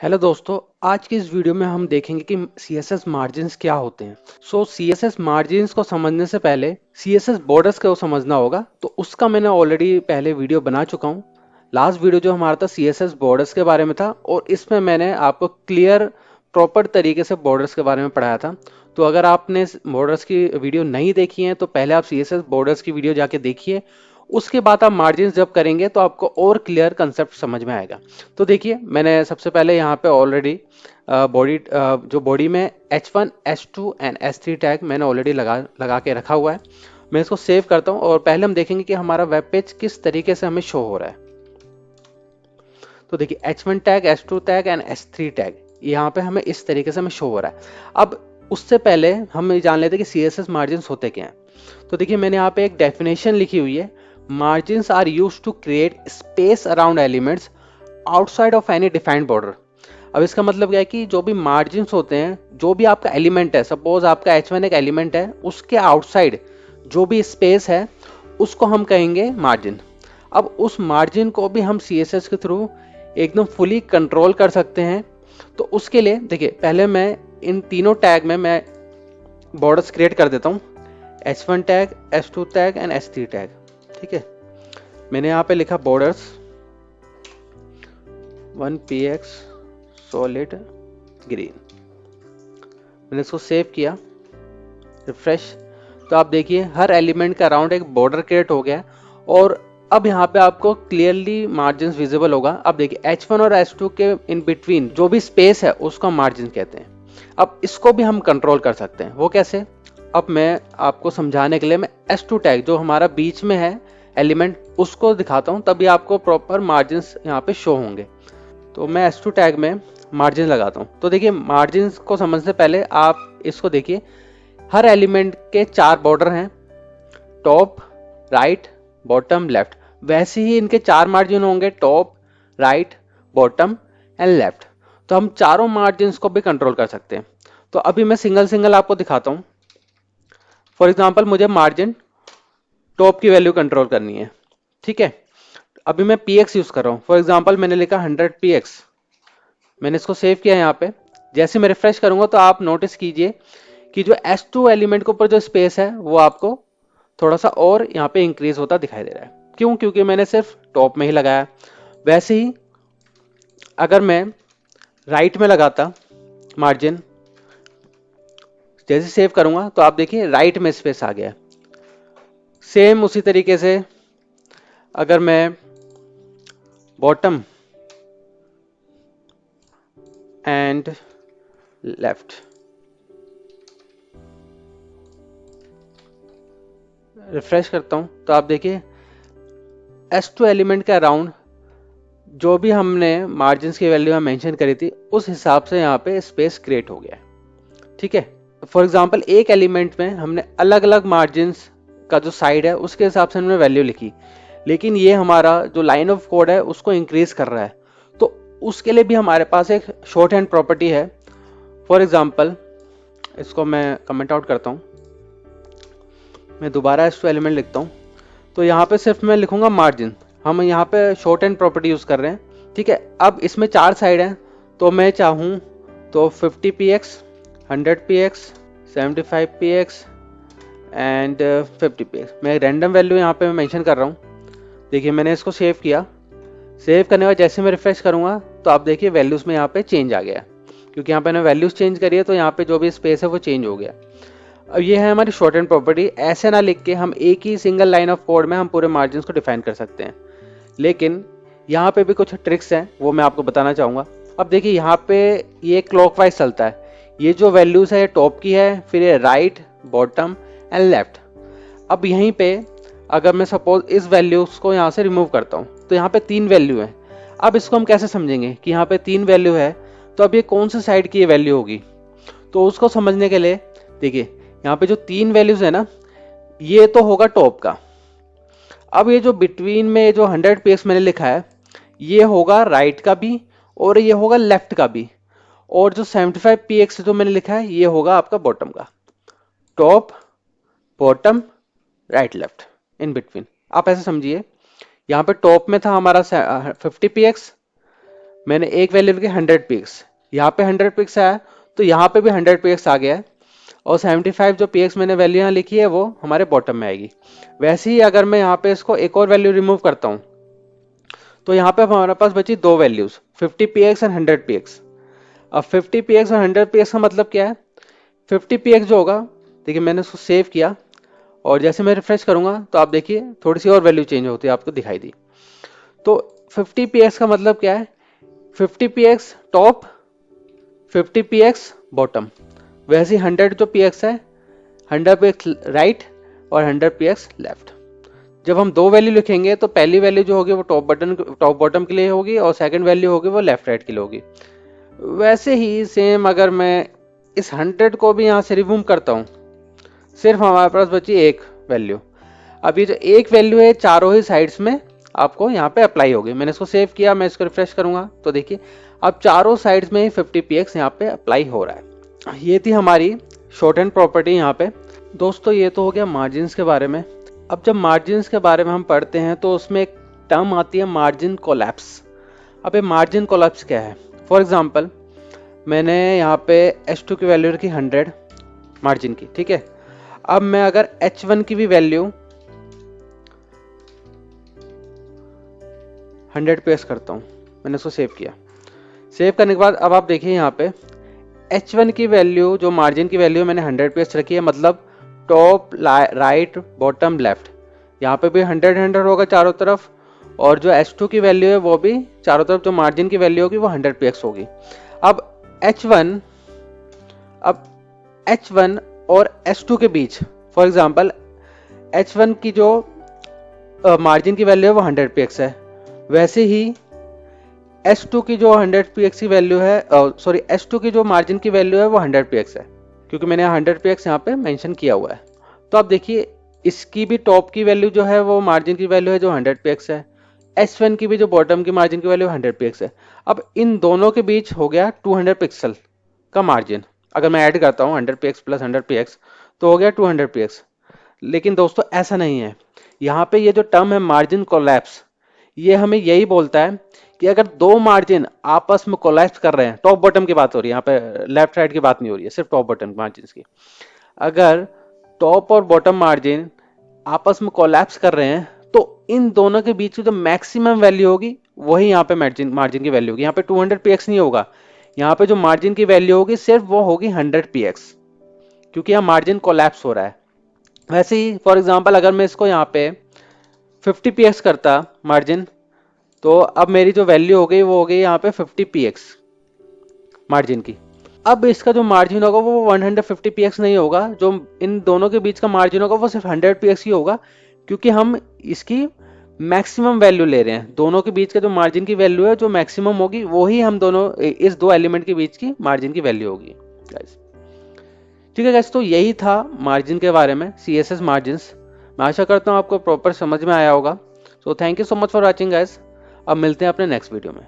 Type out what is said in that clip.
Hello दोस्तों। आज की इस वीडियो में हम देखेंगे कि CSS मार्जिन्स क्या होते हैं। CSS मार्जिन्स को समझने से पहले CSS बॉर्डर्स को समझना होगा। तो उसका मैंने ऑलरेडी पहले वीडियो बना चुका हूँ। लास्ट वीडियो जो हमारा था CSS बॉर्डर्स के बारे में था और इसमें मैंने आपको क्लियर प्रॉपर तरीके से बॉर्डर्स के बारे में पढ़ाया था। तो अगर आपने बॉर्डर्स की वीडियो नहीं देखी है तो पहले आप CSS बॉर्डर्स की वीडियो जाके देखिए। उसके बाद आप मार्जिन्स जब करेंगे तो आपको और क्लियर कंसेप्ट समझ में आएगा। तो देखिए, मैंने सबसे पहले यहाँ पे ऑलरेडी जो बॉडी में H1 H2 and H3 tag मैंने ऑलरेडी लगा के रखा हुआ है। मैं इसको सेव करता हूँ और पहले हम देखेंगे कि हमारा वेब पेज किस तरीके से हमें शो हो रहा है। तो देखिए, H1 tag, H2 tag and H3 tag यहाँ पे हमें इस तरीके से हमें शो हो रहा है। अब उससे पहले हम ये जान लेते हैं कि CSS मार्जिन्स होते क्या हैं। तो देखिए, मैंने यहाँ पे एक डेफिनेशन लिखी हुई है। Margins are used to create space around elements outside of any defined border. अब इसका मतलब क्या है कि जो भी मार्जिन्स होते हैं, जो भी आपका एलिमेंट है, सपोज आपका H1 एक एलिमेंट है, उसके आउटसाइड जो भी स्पेस है उसको हम कहेंगे मार्जिन। अब उस मार्जिन को भी हम CSS के थ्रू एकदम फुली कंट्रोल कर सकते हैं। तो उसके लिए देखिए, पहले मैं इन तीनों टैग में मैं बॉर्डर्स क्रिएट कर देता हूँ। H1 tag, H2 tag and H3 tag. ठीक है, मैंने यहाँ पे लिखा बॉर्डर्स 1px सॉलिड ग्रीन। मैंने इसको सेव किया, रिफ्रेश। तो आप देखिए, हर एलिमेंट का अराउंड एक बॉर्डर क्रिएट हो गया और अब यहाँ पे आपको क्लियरली मार्जिन विजिबल होगा। अब देखिए, H1 और H2 के इन बिटवीन जो भी स्पेस है उसको मार्जिन कहते हैं। अब इसको भी हम कंट्रोल कर सकते हैं। वो कैसे? अब मैं आपको समझाने के लिए मैं H2 टैग जो हमारा बीच में है एलिमेंट उसको दिखाता हूँ, तभी आपको प्रॉपर मार्जिन यहाँ पे शो होंगे। तो मैं H2 टैग में मार्जिन लगाता हूँ। तो देखिए, मार्जिन को समझने से पहले आप इसको देखिए, हर एलिमेंट के 4 बॉर्डर हैं, टॉप, राइट, बॉटम, लेफ्ट। वैसे ही इनके 4 मार्जिन होंगे, top, right, bottom and left. तो हम चारों मार्जिन को भी कंट्रोल कर सकते हैं। तो अभी मैं सिंगल सिंगल आपको दिखाता हूँ। फॉर एग्जाम्पल, मुझे मार्जिन टॉप की वैल्यू कंट्रोल करनी है। ठीक है, अभी मैं px यूज कर रहा हूँ। फॉर एग्जाम्पल, मैंने लिखा 100px। मैंने इसको सेव किया यहाँ पे। जैसे मैं रिफ्रेश करूंगा तो आप नोटिस कीजिए कि जो H2 एलिमेंट के ऊपर जो स्पेस है वो आपको थोड़ा सा और यहाँ पे इंक्रीज होता दिखाई दे रहा है। क्यों? क्योंकि मैंने सिर्फ टॉप में ही लगाया। वैसे ही अगर मैं राइट में लगाता मार्जिन, जैसे सेव करूंगा तो आप देखिए राइट में स्पेस आ गया। सेम उसी तरीके से अगर मैं बॉटम एंड लेफ्ट रिफ्रेश करता हूं तो आप देखिए S2 एलिमेंट के अराउंड जो भी हमने मार्जिन की वैल्यू मेंशन करी थी उस हिसाब से यहाँ पे स्पेस क्रिएट हो गया है। ठीक है, फॉर एग्जांपल एक एलिमेंट में हमने अलग अलग मार्जिन का जो साइड है उसके हिसाब से हमने वैल्यू लिखी, लेकिन ये हमारा जो लाइन ऑफ कोड है उसको इंक्रीज कर रहा है। तो उसके लिए भी हमारे पास एक शॉर्ट हैंड प्रॉपर्टी है। फॉर एग्जाम्पल, इसको मैं कमेंट आउट करता हूँ, मैं दोबारा S2 एलिमेंट लिखता हूँ। तो यहाँ पे सिर्फ मैं लिखूंगा मार्जिन। हम यहाँ पे शॉर्ट हैंड प्रॉपर्टी यूज कर रहे हैं। ठीक है, अब इसमें 4 साइड हैं, तो मैं चाहूँ तो 50px, 100px, 75px and 50px। मैं रैंडम वैल्यू यहाँ पे मेंशन कर रहा हूँ। देखिए, मैंने इसको सेव किया। सेव करने के बाद जैसे मैं रिफ्रेश करूंगा तो आप देखिए वैल्यूज में यहाँ पे चेंज आ गया, क्योंकि यहाँ पे मैंने वैल्यूज चेंज करी है तो यहाँ पे जो भी स्पेस है वो चेंज हो गया। अब ये है हमारी शॉर्ट हैंड प्रॉपर्टी। ऐसे ना लिख के हम एक ही सिंगल लाइन ऑफ कोड में हम पूरे मार्जिन को डिफाइन कर सकते हैं, लेकिन यहाँ पे भी कुछ ट्रिक्स हैं वो मैं आपको बताना चाहूँगा। अब देखिए, यहाँ पे ये क्लॉकवाइज चलता है। ये जो वैल्यूज है टॉप की है, फिर ये राइट, बॉटम एंड लेफ्ट। अब यहीं पे अगर मैं सपोज इस वैल्यूज को यहाँ से रिमूव करता हूँ तो यहाँ पे 3 वैल्यू है। अब इसको हम कैसे समझेंगे कि यहाँ पे 3 वैल्यू है, तो अब ये कौन सी साइड की ये वैल्यू होगी? तो उसको समझने के लिए देखिए, यहाँ पे जो 3 वैल्यूज है ना, ये तो होगा टॉप का। अब ये जो बिटवीन में जो 100px मैंने लिखा है ये होगा राइट का भी और ये होगा लेफ्ट का भी, और जो 75px जो मैंने लिखा है ये होगा आपका बॉटम का। Top, bottom, right, left, in between. आप ऐसे समझिए, यहाँ पे टॉप में था हमारा 50px, मैंने एक वैल्यू लिखी 100 पीएक्स, यहाँ पे 100 पीएक्स आया तो यहाँ पे भी 100 पीएक्स आ गया है, और 75 जो पीएक्स मैंने वैल्यू यहाँ लिखी है वो हमारे बॉटम में आएगी। वैसे ही अगर मैं यहाँ पे इसको एक और वैल्यू रिमूव करता हूँ तो यहाँ पे हमारे पास बची दो वैल्यूज, 50 पीएक्स एंड 100 पीएक्स। अब 50 पीएक्स और 100 पीएक्स का मतलब क्या है? 50 पीएक्स जो होगा, देखिए मैंने उसको सेव किया और जैसे मैं रिफ्रेश करूंगा तो आप देखिए थोड़ी सी और वैल्यू चेंज होती है, आपको दिखाई दी। तो 50 पीएक्स का मतलब क्या है? 50 पीएक्स टॉप, 50 पीएक्स बॉटम। वैसे 100 जो पीएक्स है, 100 पीएक्स राइट और 100 पीएक्स लेफ्ट। जब हम दो वैल्यू लिखेंगे तो पहली वैल्यू जो होगी वो टॉप बॉटम के लिए होगी और सेकंड वैल्यू होगी वो लेफ्ट राइट के लिए होगी। वैसे ही सेम अगर मैं इस 100 को भी यहाँ से रिमूव करता हूँ, सिर्फ हमारे पास बची एक वैल्यू। अब ये जो एक वैल्यू है चारों ही साइड्स में आपको यहाँ पे अप्लाई होगी। मैंने इसको सेव किया, मैं इसको रिफ्रेश करूंगा तो देखिए अब चारों साइड्स में ही 50 px यहाँ पे अप्लाई हो रहा है। ये थी हमारी शॉर्ट हैंड प्रॉपर्टी यहाँ पे। दोस्तों ये तो हो गया मार्जिन्स के बारे में। अब जब मार्जिन्स के बारे में हम पढ़ते हैं तो उसमें एक टर्म आती है मार्जिन कोलैप्स। अब ये मार्जिन कोलैप्स क्या है? फॉर एग्जाम्पल मैंने यहाँ पे H2 की वैल्यू रखी 100 मार्जिन की, ठीक है। अब मैं अगर H1 की भी वैल्यू 100 पेस्ट करता हूँ, मैंने उसको सेव किया। सेव करने के बाद अब आप देखिए यहाँ पे H1 की वैल्यू जो मार्जिन की वैल्यू मैंने 100 पेस्ट रखी है, मतलब टॉप राइट बॉटम लेफ्ट, यहाँ पे भी 100 होगा चारों तरफ, और जो H2 की वैल्यू है वो भी चारों तरफ जो मार्जिन की वैल्यू होगी वो 100 px होगी। अब H1 और H2 के बीच, फॉर एग्जांपल H1 की जो मार्जिन की वैल्यू है वो 100 px है, वैसे ही H2 की जो 100 px की वैल्यू है, सॉरी H2 की जो मार्जिन की वैल्यू है वो 100 px है, क्योंकि मैंने 100 px यहाँ पे मेंशन किया हुआ है। तो आप देखिए इसकी भी टॉप की वैल्यू जो है वो मार्जिन की वैल्यू है जो 100 px है, H1 की भी जो बॉटम की मार्जिन की वैल्यू 100 px है। अब इन दोनों के बीच हो गया 200 पिक्सल का मार्जिन। अगर मैं ऐड करता हूँ 100 px प्लस 100 px तो हो गया 200 px। लेकिन दोस्तों ऐसा नहीं है, यहाँ पे ये जो टर्म है मार्जिन कोलैप्स, ये हमें यही बोलता है कि अगर दो मार्जिन आपस में कोलैप्स कर रहे हैं, टॉप बॉटम की बात हो रही है यहाँ पे, लेफ्ट राइट की बात नहीं हो रही है, सिर्फ टॉप बॉटम मार्जिन की। अगर टॉप और बॉटम मार्जिन आपस में कोलैप्स कर रहे हैं तो इन दोनों के बीच की जो मैक्सिमम वैल्यू होगी वही यहाँ पे मार्जिन की वैल्यू होगी। यहाँ पे 200 px नहीं होगा, यहाँ पे जो मार्जिन की वैल्यू होगी सिर्फ वो होगी 100 px, क्योंकि यहाँ मार्जिन कोलैप्स हो रहा है। वैसे ही फॉर एग्जांपल अगर मैं इसको यहाँ पे 50 px करता मार्जिन, तो अब मेरी जो वैल्यू हो गई वो हो गई यहाँ पे 50 px मार्जिन की। अब इसका जो मार्जिन होगा वो 150 px नहीं होगा, जो इन दोनों के बीच का मार्जिन होगा वो सिर्फ 100 px ही होगा, क्योंकि हम इसकी मैक्सिमम वैल्यू ले रहे हैं। दोनों के बीच का जो मार्जिन की वैल्यू है जो मैक्सिमम होगी वही हम दोनों इस दो एलिमेंट के बीच की मार्जिन की वैल्यू होगी गाइस। ठीक है गाइस, तो यही था मार्जिन के बारे में, CSS मार्जिन्स। मैं आशा करता हूँ आपको प्रॉपर समझ में आया होगा। So thank you so much for watching guys. अब मिलते हैं अपने नेक्स्ट वीडियो में।